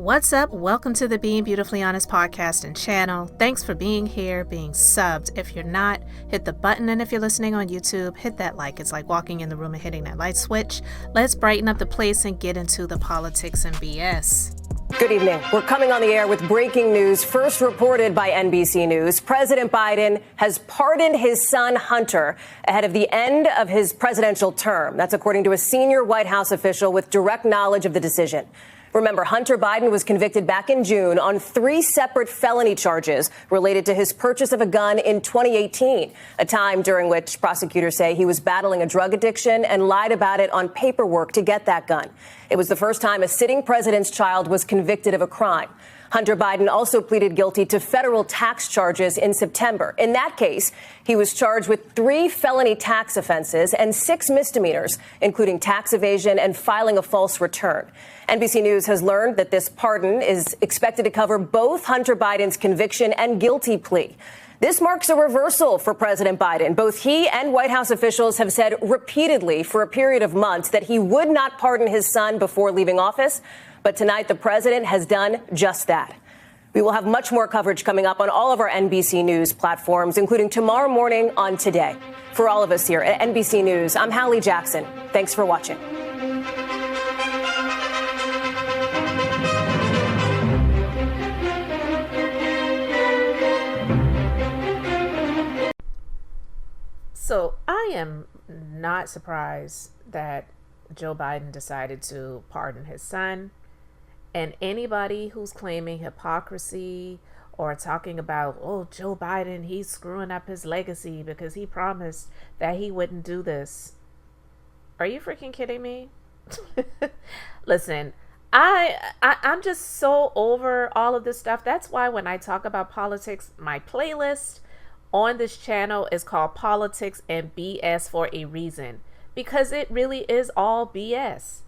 What's up? Welcome to the Being Beautifully Honest podcast and channel. Thanks for being here, being subbed. If you're not, hit the button. And if you're listening on YouTube, hit that like. It's like walking in the room and hitting that light switch. Let's brighten up the place and get into the politics and BS. Good evening. We're coming on the air with breaking news first reported by NBC News. President Biden has pardoned his son Hunter ahead of the end of his presidential term. That's according to a senior White House official with direct knowledge of the decision. Remember, Hunter Biden was convicted back in June on 3 separate felony charges related to his purchase of a gun in 2018, a time during which prosecutors say he was battling a drug addiction and lied about it on paperwork to get that gun. It was the first time a sitting president's child was convicted of a crime. Hunter Biden also pleaded guilty to federal tax charges in September. In that case, he was charged with 3 felony tax offenses and 6 misdemeanors, including tax evasion and filing a false return. NBC News has learned that this pardon is expected to cover both Hunter Biden's conviction and guilty plea. This marks a reversal for President Biden. Both he and White House officials have said repeatedly for a period of months that he would not pardon his son before leaving office. But tonight, the president has done just that. We will have much more coverage coming up on all of our NBC News platforms, including tomorrow morning on Today. For all of us here at NBC News, I'm Hallie Jackson. Thanks for watching. So I am not surprised that Joe Biden decided to pardon his son. And anybody who's claiming hypocrisy or talking about, oh, Joe Biden, he's screwing up his legacy because he promised that he wouldn't do this. Are you freaking kidding me? Listen, I'm just so over all of this stuff. That's why when I talk about politics, my playlist on this channel is called Politics and BS for a reason. Because it really is all BS.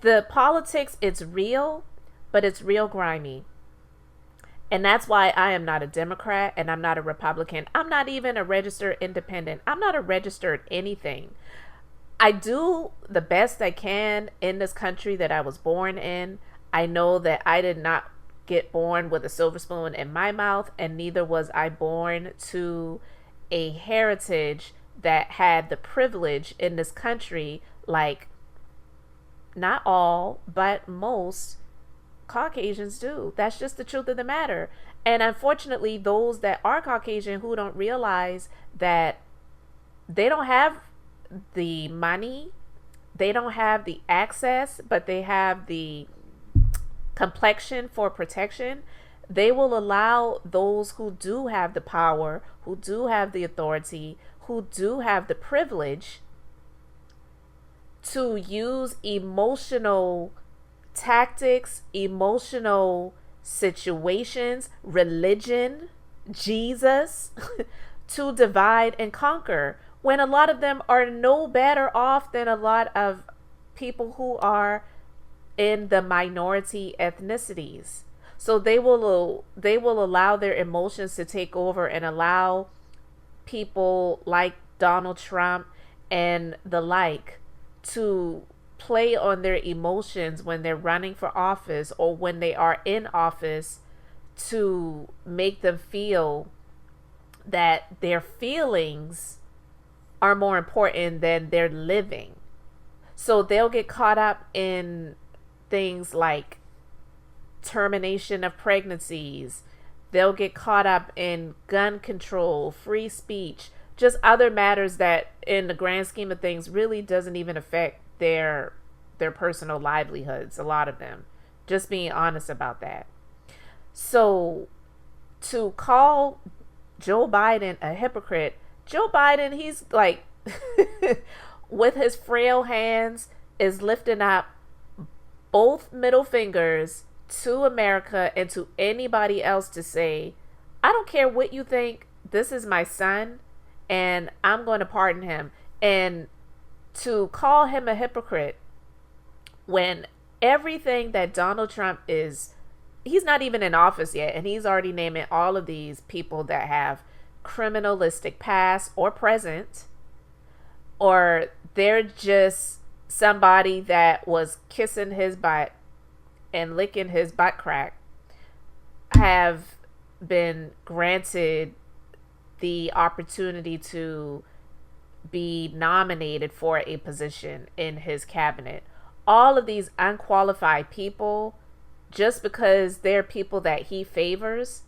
The politics, it's real, but it's real grimy. And that's why I am not a Democrat and I'm not a Republican. I'm not even a registered independent. I'm not a registered anything. I do the best I can in this country that I was born in. I know that I did not get born with a silver spoon in my mouth, and neither was I born to a heritage that had the privilege in this country like not all, but most Caucasians do. That's just the truth of the matter. And unfortunately, those that are Caucasian who don't realize that they don't have the money, they don't have the access, but they have the complexion for protection, they will allow those who do have the power, who do have the authority, who do have the privilege to use emotional tactics, emotional situations, religion, Jesus, to divide and conquer, when a lot of them are no better off than a lot of people who are in the minority ethnicities. So they will allow their emotions to take over and allow people like Donald Trump and the like to play on their emotions when they're running for office or when they are in office, to make them feel that their feelings are more important than their living. So they'll get caught up in things like termination of pregnancies. They'll get caught up in gun control, free speech, just other matters that in the grand scheme of things really doesn't even affect their personal livelihoods, a lot of them. Just being honest about that. So to call Joe Biden a hypocrite, Joe Biden, he's like with his frail hands is lifting up both middle fingers to America and to anybody else to say, I don't care what you think, this is my son and I'm going to pardon him. And to call him a hypocrite when everything that Donald Trump is, he's not even in office yet, and he's already naming all of these people that have criminalistic past or present, or they're just somebody that was kissing his butt and licking his butt crack have been granted the opportunity to be nominated for a position in his cabinet. All of these unqualified people, just because they're people that he favors.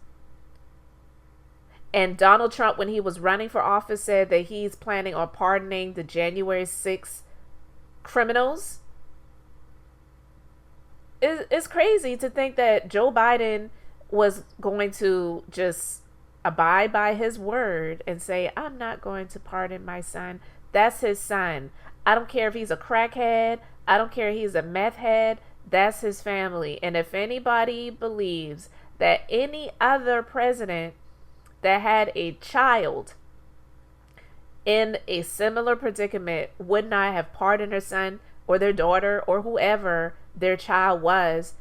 And Donald Trump, when he was running for office, said that he's planning on pardoning the January 6th criminals. It's crazy to think that Joe Biden was going to just abide by his word and say, I'm not going to pardon my son. That's his son. I don't care if he's a crackhead. I don't care if he's a meth head. That's his family. And if anybody believes that any other president that had a child in a similar predicament would not have pardoned their son or their daughter or whoever their child was,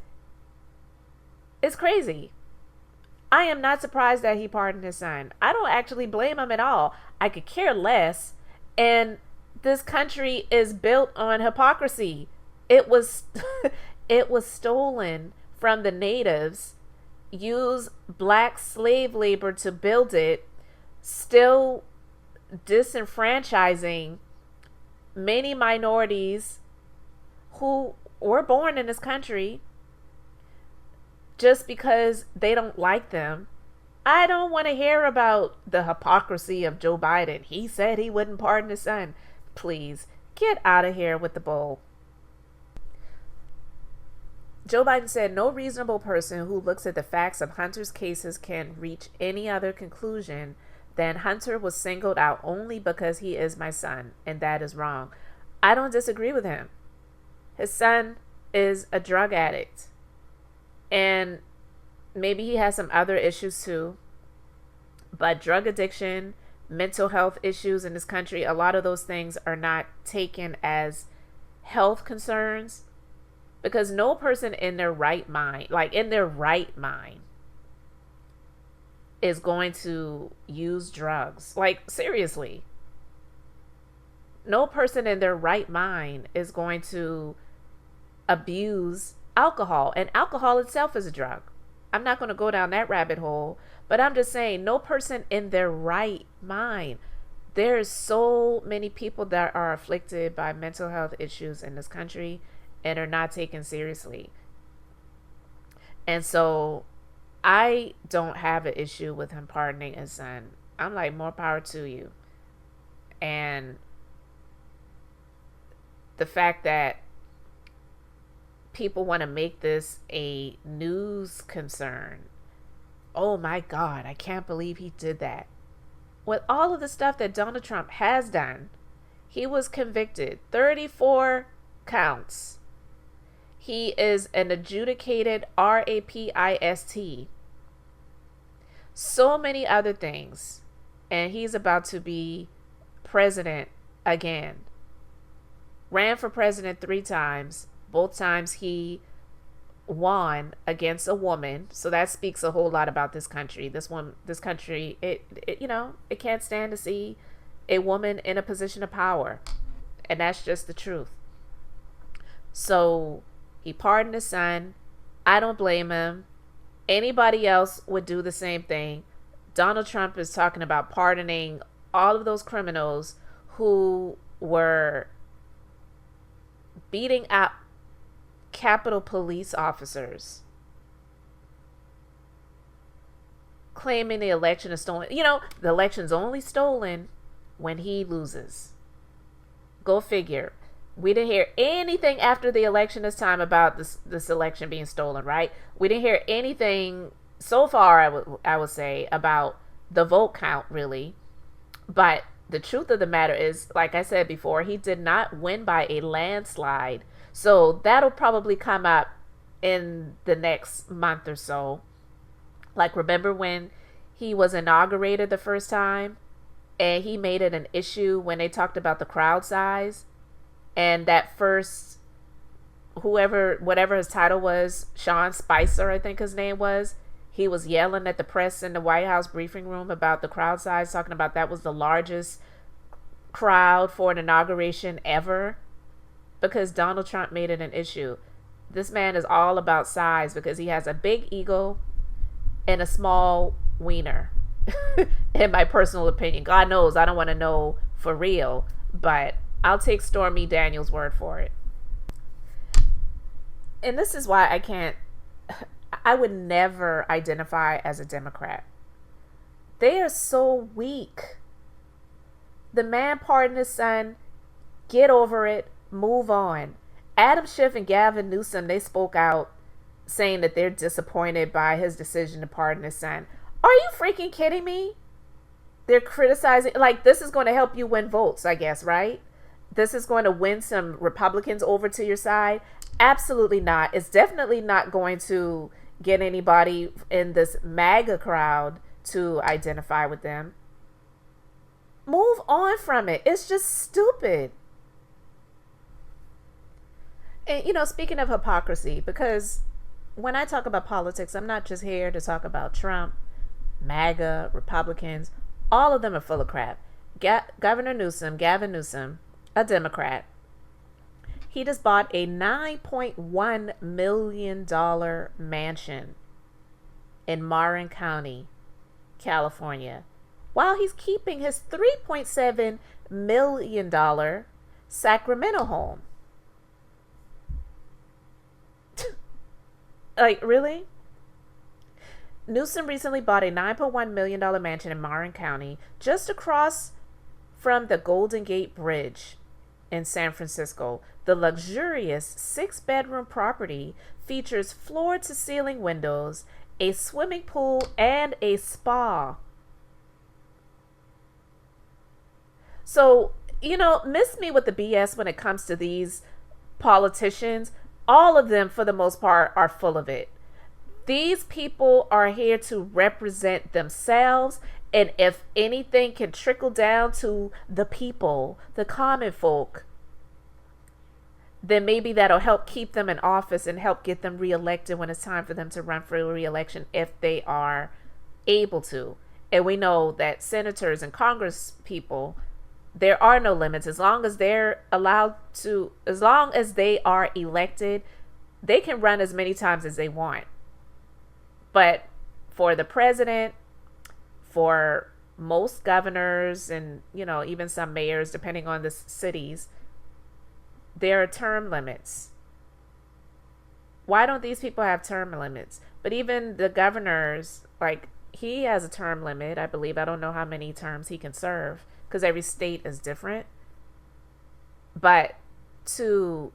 it's crazy. I am not surprised that he pardoned his son. I don't actually blame him at all. I could care less. And this country is built on hypocrisy. It was it was stolen from the natives, use black slave labor to build it, still disenfranchising many minorities who were born in this country just because they don't like them. I don't want to hear about the hypocrisy of Joe Biden. He said he wouldn't pardon his son. Please, get out of here with the bull. Joe Biden said no reasonable person who looks at the facts of Hunter's cases can reach any other conclusion than Hunter was singled out only because he is my son, and that is wrong. I don't disagree with him. His son is a drug addict, and maybe he has some other issues too, but drug addiction, mental health issues in this country, a lot of those things are not taken as health concerns, because no person in their right mind, is going to use drugs. Like, seriously. No person in their right mind is going to abuse alcohol. And alcohol itself is a drug. I'm not going to go down that rabbit hole, but I'm just saying, no person in their right mind. There's so many people that are afflicted by mental health issues in this country and are not taken seriously. And so I don't have an issue with him pardoning his son. I'm like, more power to you. And the fact that people want to make this a news concern. Oh my God, I can't believe he did that. With all of the stuff that Donald Trump has done, he was convicted 34 counts. He is an adjudicated rapist. So many other things. And he's about to be president again. Ran for president 3 times. Both times he won against a woman. So that speaks a whole lot about this country. This country, it can't stand to see a woman in a position of power. And that's just the truth. So he pardoned his son. I don't blame him. Anybody else would do the same thing. Donald Trump is talking about pardoning all of those criminals who were beating up Capitol Police officers, claiming the election is stolen. The election's only stolen when he loses. Go figure. We didn't hear anything after the election this time about this election being stolen, right? We didn't hear anything so far, I would say, about the vote count, really. But the truth of the matter is, like I said before, he did not win by a landslide. So that'll probably come up in the next month or so. Like, remember when he was inaugurated the first time and he made it an issue when they talked about the crowd size? And that first, whatever his title was, Sean Spicer, I think his name was, he was yelling at the press in the White House briefing room about the crowd size, talking about that was the largest crowd for an inauguration ever, because Donald Trump made it an issue. This man is all about size because he has a big ego and a small wiener. In my personal opinion. God knows I don't want to know for real, but I'll take Stormy Daniels' word for it. And this is why I would never identify as a Democrat. They are so weak. The man pardoned his son. Get over it. Move on. Adam Schiff and Gavin Newsom, they spoke out saying that they're disappointed by his decision to pardon his son. Are you freaking kidding me? They're criticizing, like, this is going to help you win votes, I guess, right? This is going to win some Republicans over to your side. Absolutely not. It's definitely not going to get anybody in this MAGA crowd to identify with them. Move on from it. It's just stupid. And, you know, speaking of hypocrisy, because when I talk about politics, I'm not just here to talk about Trump, MAGA, Republicans. All of them are full of crap. Governor Newsom, Gavin Newsom, a Democrat, he just bought a $9.1 million mansion in Marin County, California, while he's keeping his $3.7 million Sacramento home. Like, really? Newsom recently bought a $9.1 million mansion in Marin County, just across from the Golden Gate Bridge in San Francisco. The luxurious 6-bedroom property features floor-to-ceiling windows, a swimming pool, and a spa. So, you know, miss me with the BS when it comes to these politicians. All of them, for the most part, are full of it. These people are here to represent themselves, and if anything can trickle down to the people, the common folk, then maybe that'll help keep them in office and help get them reelected when it's time for them to run for reelection, if they are able to. And we know that senators and Congress people, there are no limits. As long as they're allowed to, as long as they are elected, they can run as many times as they want. But for the president, for most governors, and, you know, even some mayors, depending on the cities, there are term limits. Why don't these people have term limits? But even the governors, like, he has a term limit, I believe. I don't know how many terms he can serve, because every state is different. But to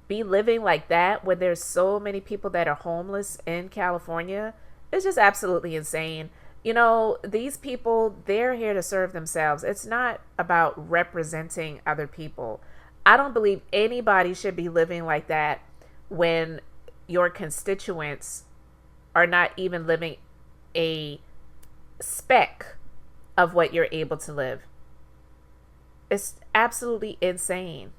be living like that when there's so many people that are homeless in California, it's just absolutely insane. You know, these people, they're here to serve themselves. It's not about representing other people. I don't believe anybody should be living like that when your constituents are not even living a speck of what you're able to live. It's absolutely insane.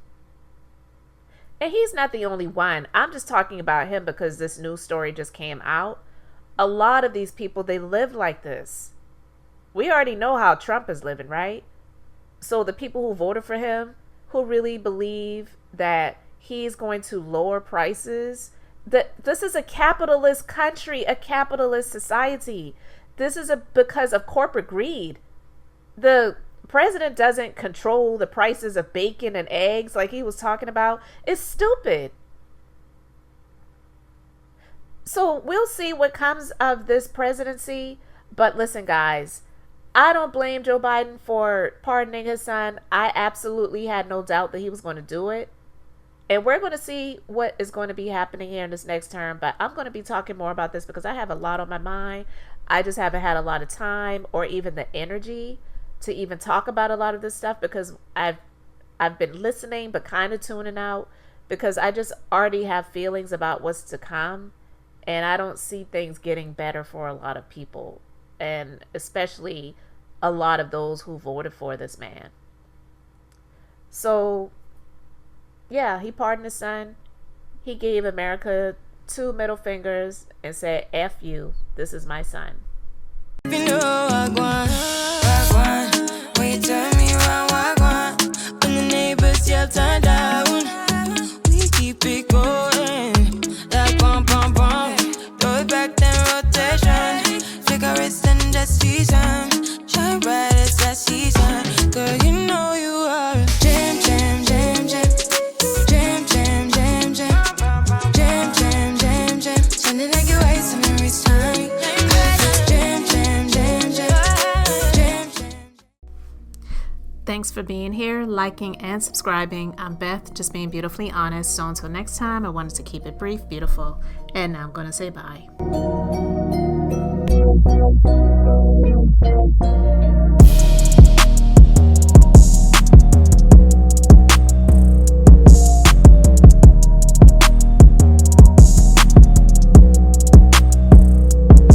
And he's not the only one. I'm just talking about him because this news story just came out. A lot of these people, they live like this. We already know how Trump is living, right? So the people who voted for him, who really believe that he's going to lower prices, that this is a capitalist country, a capitalist society. This is because of corporate greed. The president doesn't control the prices of bacon and eggs like he was talking about. It's stupid. So we'll see what comes of this presidency. But listen, guys, I don't blame Joe Biden for pardoning his son. I absolutely had no doubt that he was going to do it. And we're going to see what is going to be happening here in this next term. But I'm going to be talking more about this because I have a lot on my mind. I just haven't had a lot of time or even the energy to even talk about a lot of this stuff, because I've been listening but kind of tuning out, because I just already have feelings about what's to come, and I don't see things getting better for a lot of people, and especially a lot of those who voted for this man. So yeah, he pardoned his son. He gave America 2 middle fingers and said, F you, this is my son. You know when you turn me around, when the neighbors yell turn down, we keep it going. take a risk and just season. Shine bright as that season. Girl, you know you are a jam, jam, jam, jam. Jam, jam, jam, jam. Jam, jam, jam, jam. Sounding like you're wasting every time. Jam, jam, jam, jam. Jam, jam. Thanks for being here, liking, and subscribing. I'm Beth, just being beautifully honest. So until next time, I wanted to keep it brief, beautiful, and now I'm going to say bye.